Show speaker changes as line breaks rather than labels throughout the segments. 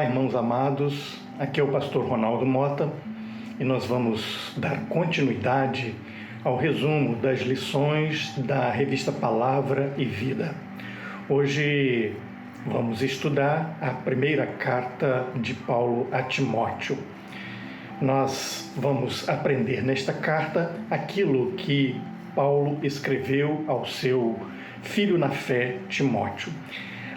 irmãos amados, aqui é o pastor Ronaldo Mota e nós vamos dar continuidade ao resumo das lições da revista Palavra e Vida. Hoje vamos estudar a primeira carta de Paulo a Timóteo. Nós vamos aprender nesta carta aquilo que Paulo escreveu ao seu filho na fé, Timóteo.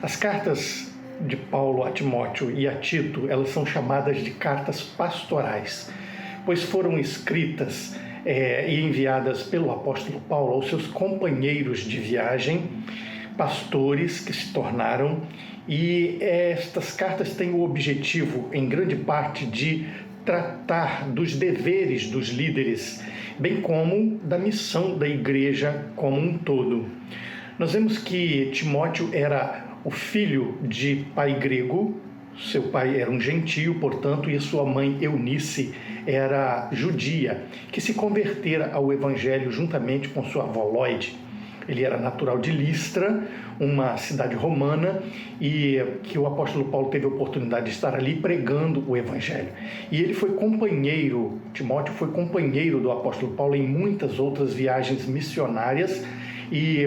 As cartas de Paulo a Timóteo e a Tito, elas são chamadas de cartas pastorais, pois foram escritas e enviadas pelo apóstolo Paulo aos seus companheiros de viagem, pastores que se tornaram, e estas cartas têm o objetivo, em grande parte, de tratar dos deveres dos líderes, bem como da missão da igreja como um todo. Nós vemos que Timóteo era o filho de pai grego, seu pai era um gentio, portanto, e a sua mãe Eunice era judia, que se convertera ao evangelho juntamente com sua avó Lóide. Ele era natural de Listra, uma cidade romana, e que o apóstolo Paulo teve a oportunidade de estar ali pregando o evangelho. E ele foi companheiro, Timóteo foi companheiro do apóstolo Paulo em muitas outras viagens missionárias e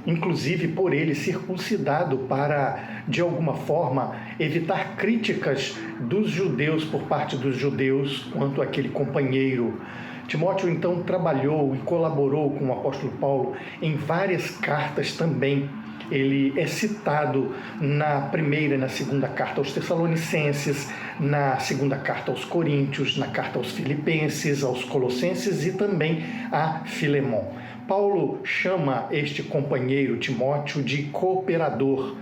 inclusive por ele circuncidado para, de alguma forma, evitar críticas dos judeus por parte dos judeus quanto àquele companheiro. Timóteo, então, trabalhou e colaborou com o apóstolo Paulo em várias cartas também. Ele é citado na primeira e na segunda carta aos Tessalonicenses, na segunda carta aos Coríntios, na carta aos Filipenses, aos Colossenses e também a Filemon. Paulo chama este companheiro Timóteo de cooperador,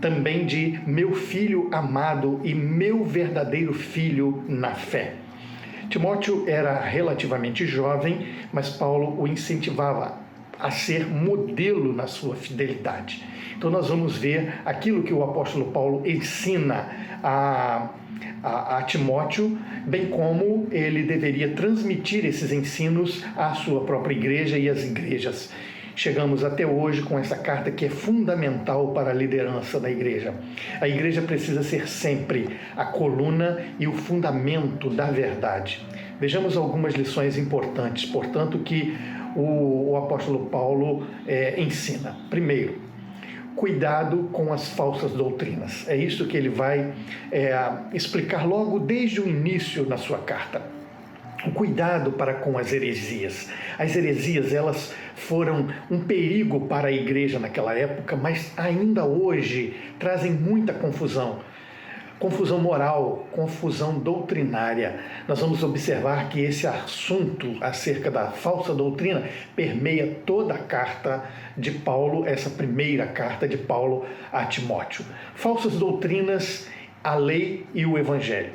também de meu filho amado e meu verdadeiro filho na fé. Timóteo era relativamente jovem, mas Paulo o incentivava a ser modelo na sua fidelidade. Então nós vamos ver aquilo que o apóstolo Paulo ensina a Timóteo, bem como ele deveria transmitir esses ensinos à sua própria igreja e às igrejas. Chegamos até hoje com essa carta que é fundamental para a liderança da igreja. A igreja precisa ser sempre a coluna e o fundamento da verdade. Vejamos algumas lições importantes, portanto, que o apóstolo Paulo ensina. Primeiro, cuidado com as falsas doutrinas. É isso que ele vai explicar logo desde o início na sua carta. O cuidado para com as heresias. As heresias, elas foram um perigo para a igreja naquela época, mas ainda hoje trazem muita confusão. Confusão moral, confusão doutrinária. Nós vamos observar que esse assunto acerca da falsa doutrina permeia toda a carta de Paulo, essa primeira carta de Paulo a Timóteo. Falsas doutrinas, a lei e o evangelho.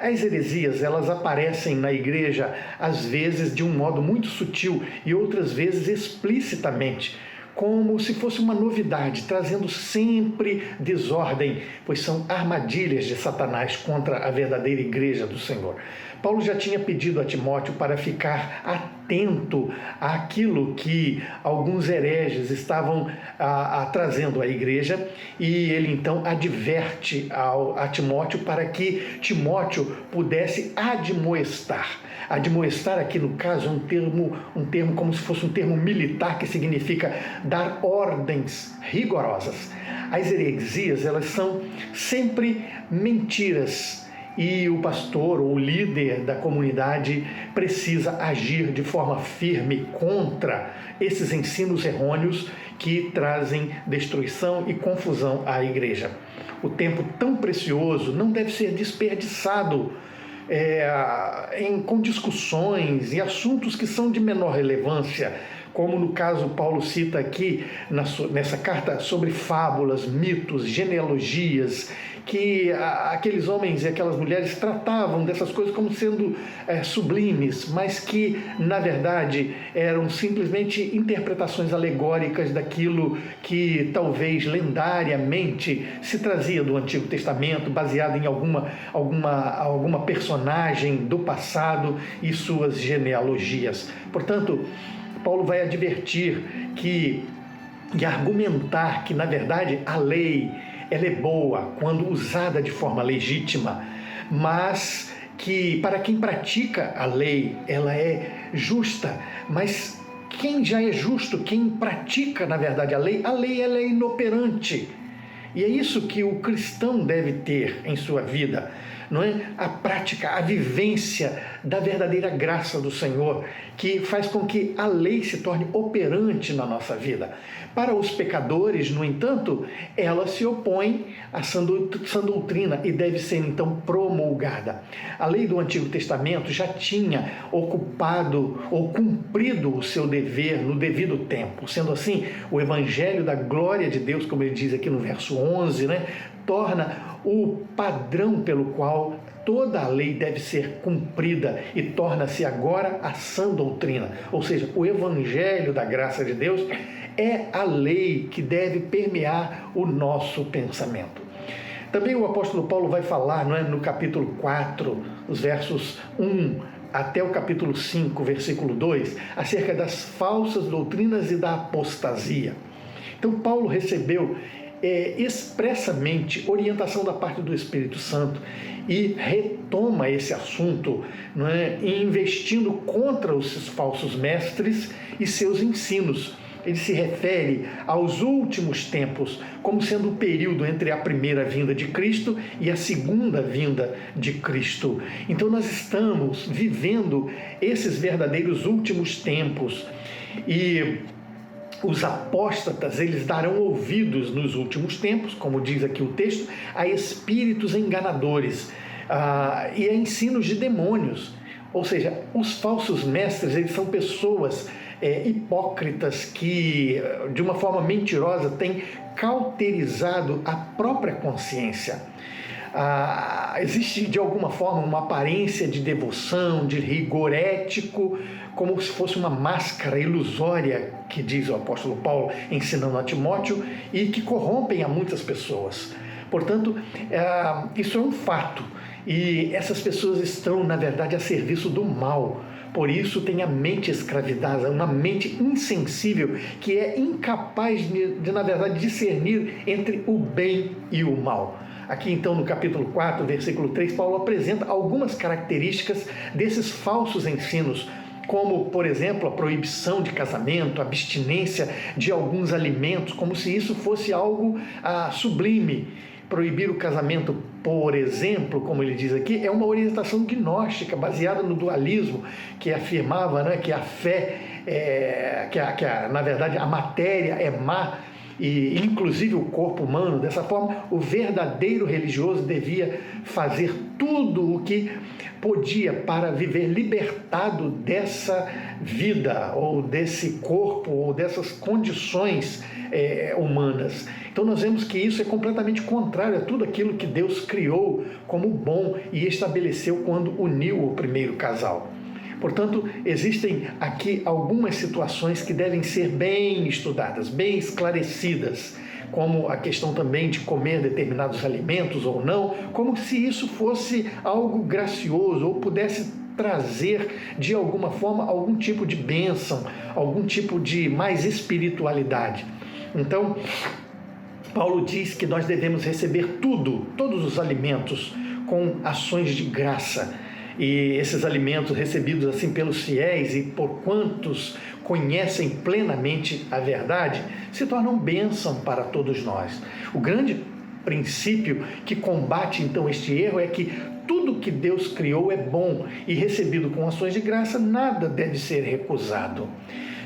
As heresias, elas aparecem na igreja, às vezes de um modo muito sutil e outras vezes explicitamente, como se fosse uma novidade, trazendo sempre desordem, pois são armadilhas de Satanás contra a verdadeira igreja do Senhor. Paulo já tinha pedido a Timóteo para ficar atento àquilo que alguns hereges estavam trazendo à igreja, e ele então adverte a Timóteo para que Timóteo pudesse admoestar. Admoestar aqui no caso é um termo como se fosse um termo militar que significa dar ordens rigorosas. As heresias, elas são sempre mentiras, e o pastor ou o líder da comunidade precisa agir de forma firme contra esses ensinos errôneos que trazem destruição e confusão à igreja. O tempo tão precioso não deve ser desperdiçado com discussões e assuntos que são de menor relevância, como no caso Paulo cita aqui nessa carta sobre fábulas, mitos, genealogias, que aqueles homens e aquelas mulheres tratavam dessas coisas como sendo sublimes, mas que, na verdade, eram simplesmente interpretações alegóricas daquilo que talvez lendariamente se trazia do Antigo Testamento, baseado em alguma personagem do passado e suas genealogias. Portanto, Paulo vai advertir e argumentar que, na verdade, a lei, ela é boa quando usada de forma legítima, mas que para quem pratica a lei, ela é justa, mas quem já é justo, quem pratica, na verdade, a lei ela é inoperante. E é isso que o cristão deve ter em sua vida, não é? A prática, a vivência da verdadeira graça do Senhor, que faz com que a lei se torne operante na nossa vida. Para os pecadores, no entanto, ela se opõe à sã doutrina e deve ser então promulgada. A lei do Antigo Testamento já tinha ocupado ou cumprido o seu dever no devido tempo. Sendo assim, o Evangelho da glória de Deus, como ele diz aqui no verso 11, torna o padrão pelo qual toda a lei deve ser cumprida e torna-se agora a sã doutrina. Ou seja, o Evangelho da graça de Deus é a lei que deve permear o nosso pensamento. Também o apóstolo Paulo vai falar, no capítulo 4, os versos 1 até o capítulo 5, versículo 2, acerca das falsas doutrinas e da apostasia. Então, Paulo recebeu expressamente orientação da parte do Espírito Santo e retoma esse assunto, investindo contra os falsos mestres e seus ensinos. Ele se refere aos últimos tempos como sendo o período entre a primeira vinda de Cristo e a segunda vinda de Cristo. Então nós estamos vivendo esses verdadeiros últimos tempos e os apóstatas, eles darão ouvidos nos últimos tempos, como diz aqui o texto, a espíritos enganadores e a ensinos de demônios. Ou seja, os falsos mestres, eles são pessoas hipócritas que, de uma forma mentirosa, têm cauterizado a própria consciência. Existe, de alguma forma, uma aparência de devoção, de rigor ético, como se fosse uma máscara ilusória, que diz o apóstolo Paulo, ensinando a Timóteo, e que corrompem a muitas pessoas. Portanto, isso é um fato, e essas pessoas estão, na verdade, a serviço do mal. Por isso tem a mente escravizada, uma mente insensível, que é incapaz de, na verdade, discernir entre o bem e o mal. Aqui então no capítulo 4, versículo 3, Paulo apresenta algumas características desses falsos ensinos, como, por exemplo, a proibição de casamento, a abstinência de alguns alimentos, como se isso fosse algo sublime. Proibir o casamento, por exemplo, como ele diz aqui, é uma orientação gnóstica baseada no dualismo, que afirmava que a fé, na verdade, a matéria é má, e inclusive o corpo humano. Dessa forma, o verdadeiro religioso devia fazer tudo o que podia para viver libertado dessa vida, ou desse corpo, ou dessas condições humanas. Então nós vemos que isso é completamente contrário a tudo aquilo que Deus criou como bom e estabeleceu quando uniu o primeiro casal. Portanto, existem aqui algumas situações que devem ser bem estudadas, bem esclarecidas, como a questão também de comer determinados alimentos ou não, como se isso fosse algo gracioso ou pudesse trazer, de alguma forma, algum tipo de bênção, algum tipo de mais espiritualidade. Então, Paulo diz que nós devemos receber todos os alimentos, com ações de graça. E esses alimentos recebidos assim pelos fiéis e por quantos conhecem plenamente a verdade, se tornam bênção para todos nós. O grande princípio que combate então este erro é que tudo que Deus criou é bom e recebido com ações de graça, nada deve ser recusado.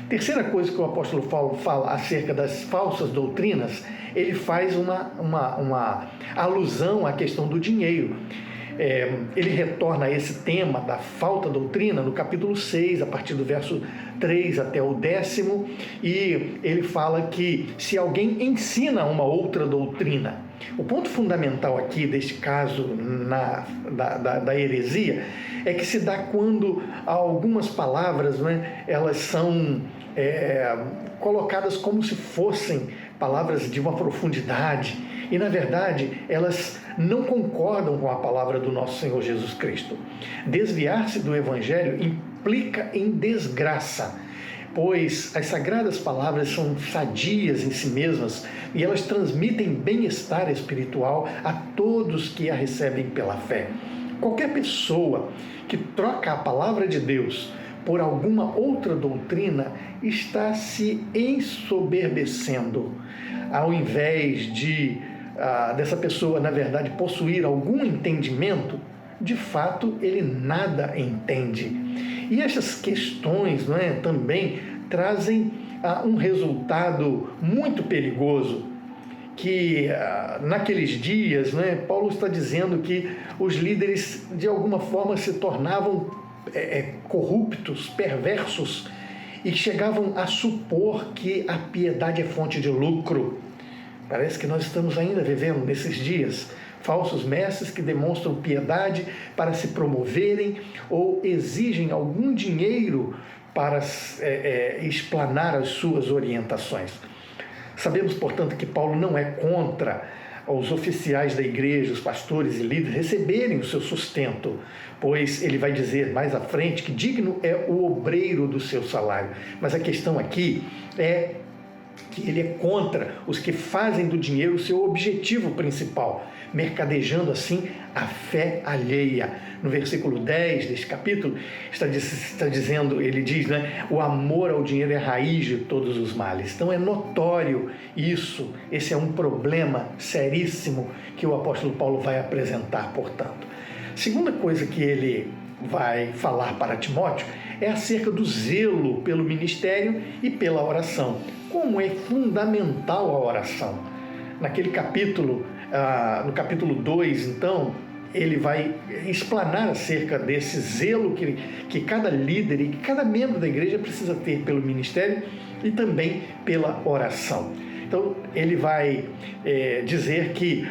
Terceira coisa que o apóstolo Paulo fala acerca das falsas doutrinas, ele faz uma alusão à questão do dinheiro. Ele retorna a esse tema da falta doutrina no capítulo 6, a partir do verso 3 até o 10º, e ele fala que se alguém ensina uma outra doutrina, o ponto fundamental aqui deste caso da heresia é que se dá quando algumas palavras, elas são colocadas como se fossem palavras de uma profundidade, e na verdade elas não concordam com a palavra do nosso Senhor Jesus Cristo. Desviar-se do Evangelho implica em desgraça. pois as sagradas palavras são sadias em si mesmas e elas transmitem bem-estar espiritual a todos que a recebem pela fé. Qualquer pessoa que troca a palavra de Deus por alguma outra doutrina está se ensoberbecendo. Ao invés dessa pessoa, na verdade, possuir algum entendimento, de fato, ele nada entende. E essas questões, também trazem um resultado muito perigoso, que naqueles dias, Paulo está dizendo que os líderes, de alguma forma, se tornavam corruptos, perversos, e chegavam a supor que a piedade é fonte de lucro. Parece que nós estamos ainda vivendo nesses dias falsos mestres que demonstram piedade para se promoverem ou exigem algum dinheiro para explanar as suas orientações. Sabemos, portanto, que Paulo não é contra os oficiais da igreja, os pastores e líderes receberem o seu sustento, pois ele vai dizer mais à frente que digno é o obreiro do seu salário. Mas a questão aqui é que ele é contra os que fazem do dinheiro o seu objetivo principal, mercadejando assim a fé alheia. No versículo 10 deste capítulo, está dizendo, ele diz, o amor ao dinheiro é a raiz de todos os males. Então é notório isso, esse é um problema seríssimo que o apóstolo Paulo vai apresentar, portanto. Segunda coisa que ele vai falar para Timóteo é acerca do zelo pelo ministério e pela oração. Como é fundamental a oração. Naquele capítulo, no capítulo 2, então, ele vai explanar acerca desse zelo que cada líder e que cada membro da igreja precisa ter pelo ministério e também pela oração. Então, ele vai dizer que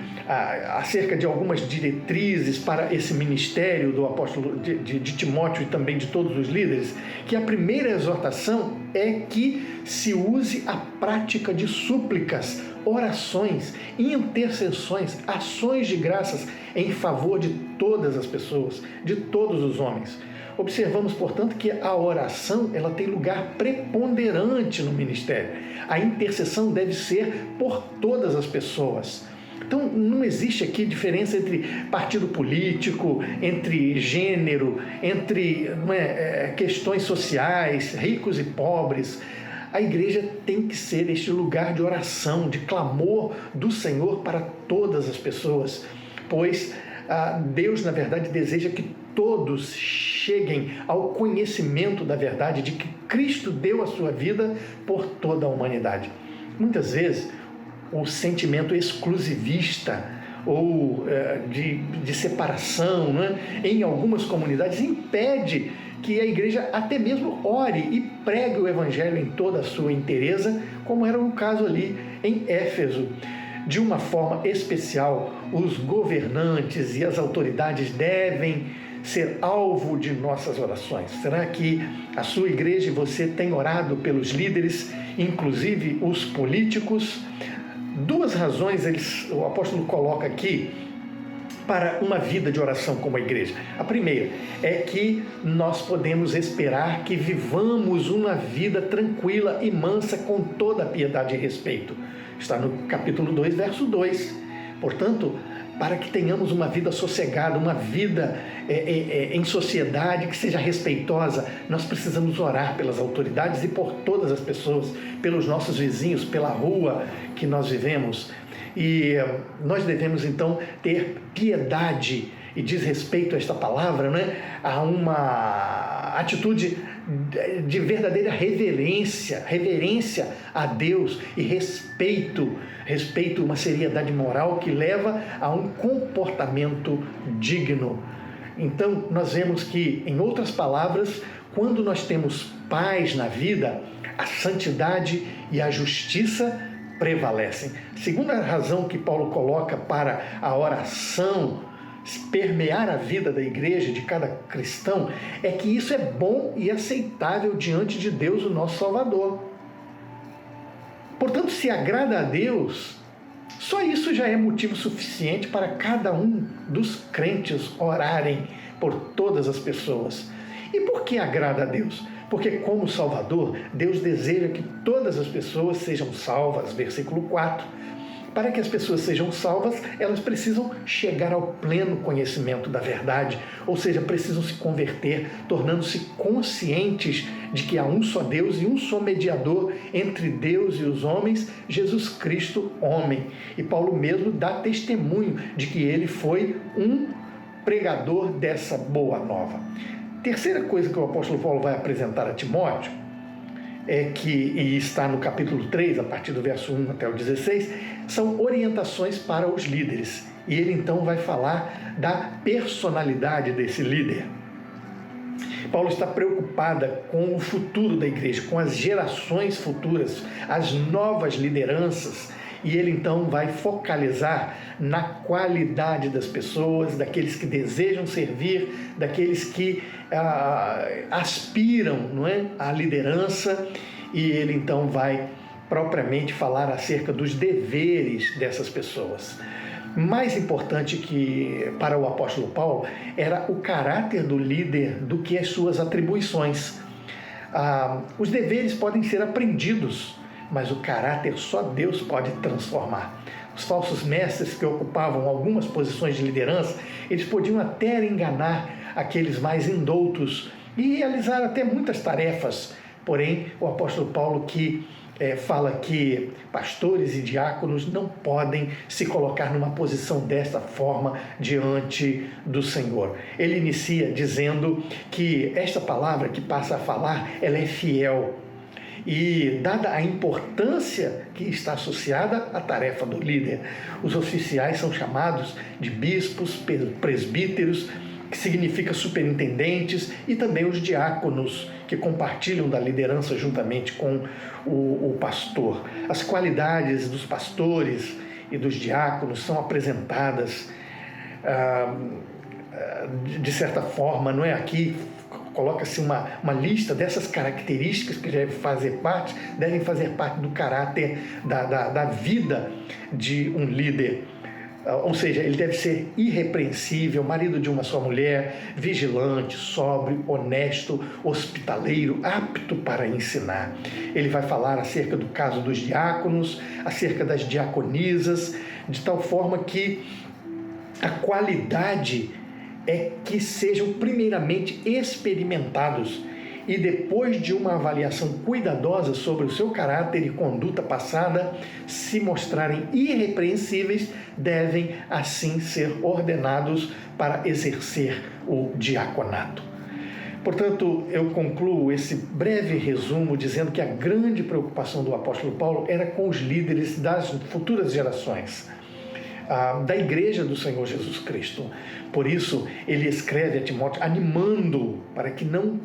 acerca de algumas diretrizes para esse ministério do apóstolo de Timóteo e também de todos os líderes, que a primeira exortação é que se use a prática de súplicas, orações, intercessões, ações de graças em favor de todas as pessoas, de todos os homens. Observamos, portanto, que a oração ela tem lugar preponderante no ministério. A intercessão deve ser por todas as pessoas. Então, não existe aqui diferença entre partido político, entre gênero, entre questões sociais, ricos e pobres. A igreja tem que ser este lugar de oração, de clamor do Senhor para todas as pessoas, pois Deus, na verdade, deseja que todos cheguem ao conhecimento da verdade de que Cristo deu a sua vida por toda a humanidade. Muitas vezes, o sentimento exclusivista ou de separação, em algumas comunidades impede que a igreja até mesmo ore e pregue o evangelho em toda a sua inteireza, como era o caso ali em Éfeso. De uma forma especial, os governantes e as autoridades devem ser alvo de nossas orações. Será que a sua igreja e você tem orado pelos líderes, inclusive os políticos? Duas razões o apóstolo coloca aqui para uma vida de oração como a igreja. A primeira é que nós podemos esperar que vivamos uma vida tranquila e mansa com toda a piedade e respeito. Está no capítulo 2, verso 2. Portanto, para que tenhamos uma vida sossegada, uma vida em sociedade que seja respeitosa, nós precisamos orar pelas autoridades e por todas as pessoas, pelos nossos vizinhos, pela rua que nós vivemos. E nós devemos, então, ter piedade, e diz respeito a esta palavra, a uma atitude de verdadeira reverência a Deus e respeito, uma seriedade moral que leva a um comportamento digno. Então, nós vemos que, em outras palavras, quando nós temos paz na vida, a santidade e a justiça prevalecem. Segunda razão que Paulo coloca para a oração permear a vida da igreja, de cada cristão, é que isso é bom e aceitável diante de Deus, o nosso Salvador. Portanto, se agrada a Deus, só isso já é motivo suficiente para cada um dos crentes orarem por todas as pessoas. E por que agrada a Deus? Porque como Salvador, Deus deseja que todas as pessoas sejam salvas, versículo 4. Para que as pessoas sejam salvas, elas precisam chegar ao pleno conhecimento da verdade, ou seja, precisam se converter, tornando-se conscientes de que há um só Deus e um só mediador entre Deus e os homens, Jesus Cristo, homem. E Paulo mesmo dá testemunho de que ele foi um pregador dessa boa nova. Terceira coisa que o apóstolo Paulo vai apresentar a Timóteo e está no capítulo 3, a partir do verso 1 até o 16, são orientações para os líderes. E ele então vai falar da personalidade desse líder. Paulo está preocupada com o futuro da igreja, com as gerações futuras, as novas lideranças. E ele então vai focalizar na qualidade das pessoas, daqueles que desejam servir, daqueles que aspiram, não é, à liderança. E ele então vai propriamente falar acerca dos deveres dessas pessoas. Mais importante que para o apóstolo Paulo era o caráter do líder do que as suas atribuições. Os deveres podem ser aprendidos, mas o caráter só Deus pode transformar. Os falsos mestres que ocupavam algumas posições de liderança, eles podiam até enganar aqueles mais indoutos e realizar até muitas tarefas. Porém, o apóstolo Paulo fala que pastores e diáconos não podem se colocar numa posição desta forma diante do Senhor. Ele inicia dizendo que esta palavra que passa a falar, ela é fiel. E dada a importância que está associada à tarefa do líder, os oficiais são chamados de bispos, presbíteros, que significa superintendentes, e também os diáconos, que compartilham da liderança juntamente com o pastor. As qualidades dos pastores e dos diáconos são apresentadas de certa forma, não é? Aqui coloca-se uma lista dessas características que devem fazer parte do caráter da vida de um líder. Ou seja, ele deve ser irrepreensível, marido de uma só mulher, vigilante, sóbrio, honesto, hospitaleiro, apto para ensinar. Ele vai falar acerca do caso dos diáconos, acerca das diaconisas, de tal forma que a qualidade é que sejam primeiramente experimentados e depois de uma avaliação cuidadosa sobre o seu caráter e conduta passada, se mostrarem irrepreensíveis, devem assim ser ordenados para exercer o diaconato. Portanto, eu concluo esse breve resumo dizendo que a grande preocupação do apóstolo Paulo era com os líderes das futuras gerações, da igreja do Senhor Jesus Cristo. Por isso, ele escreve a Timóteo animando para que não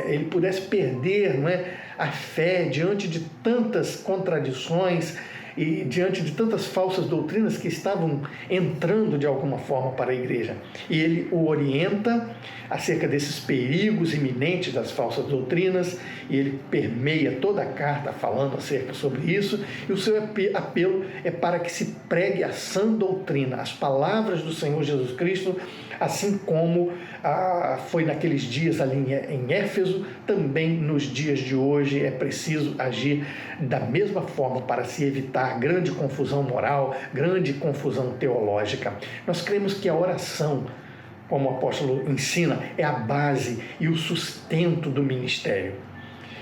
ele pudesse perder, não é, a fé diante de tantas contradições e diante de tantas falsas doutrinas que estavam entrando de alguma forma para a igreja. E ele o orienta acerca desses perigos iminentes das falsas doutrinas, e ele permeia toda a carta falando acerca sobre isso, e o seu apelo é para que se pregue a sã doutrina, as palavras do Senhor Jesus Cristo, assim como foi naqueles dias ali em Éfeso, também nos dias de hoje é preciso agir da mesma forma para se evitar grande confusão moral, grande confusão teológica. Nós cremos que a oração, como o apóstolo ensina, é a base e o sustento do ministério.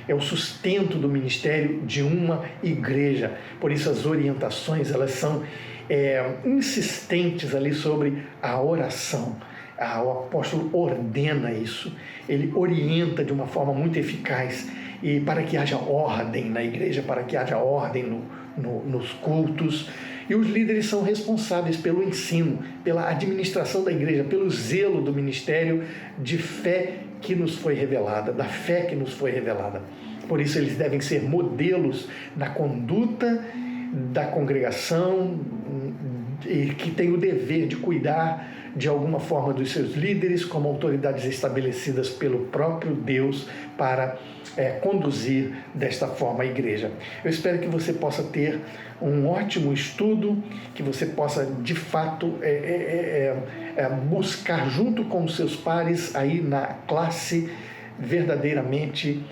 É o sustento do ministério de uma igreja. Por isso as orientações, elas são insistentes ali sobre a oração. O apóstolo ordena isso, ele orienta de uma forma muito eficaz, e para que haja ordem na igreja, para que haja ordem nos cultos. E os líderes são responsáveis pelo ensino, pela administração da igreja, pelo zelo do ministério de fé que nos foi revelada, da fé que nos foi revelada. Por isso eles devem ser modelos na conduta da congregação, e que tem o dever de cuidar de alguma forma dos seus líderes como autoridades estabelecidas pelo próprio Deus para conduzir desta forma a igreja. Eu espero que você possa ter um ótimo estudo, que você possa de fato buscar junto com os seus pares aí na classe verdadeiramente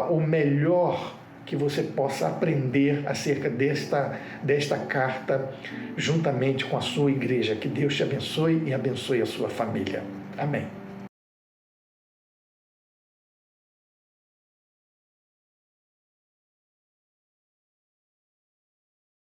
o melhor que você possa aprender acerca desta carta, juntamente com a sua igreja. Que Deus te abençoe e abençoe a sua família. Amém.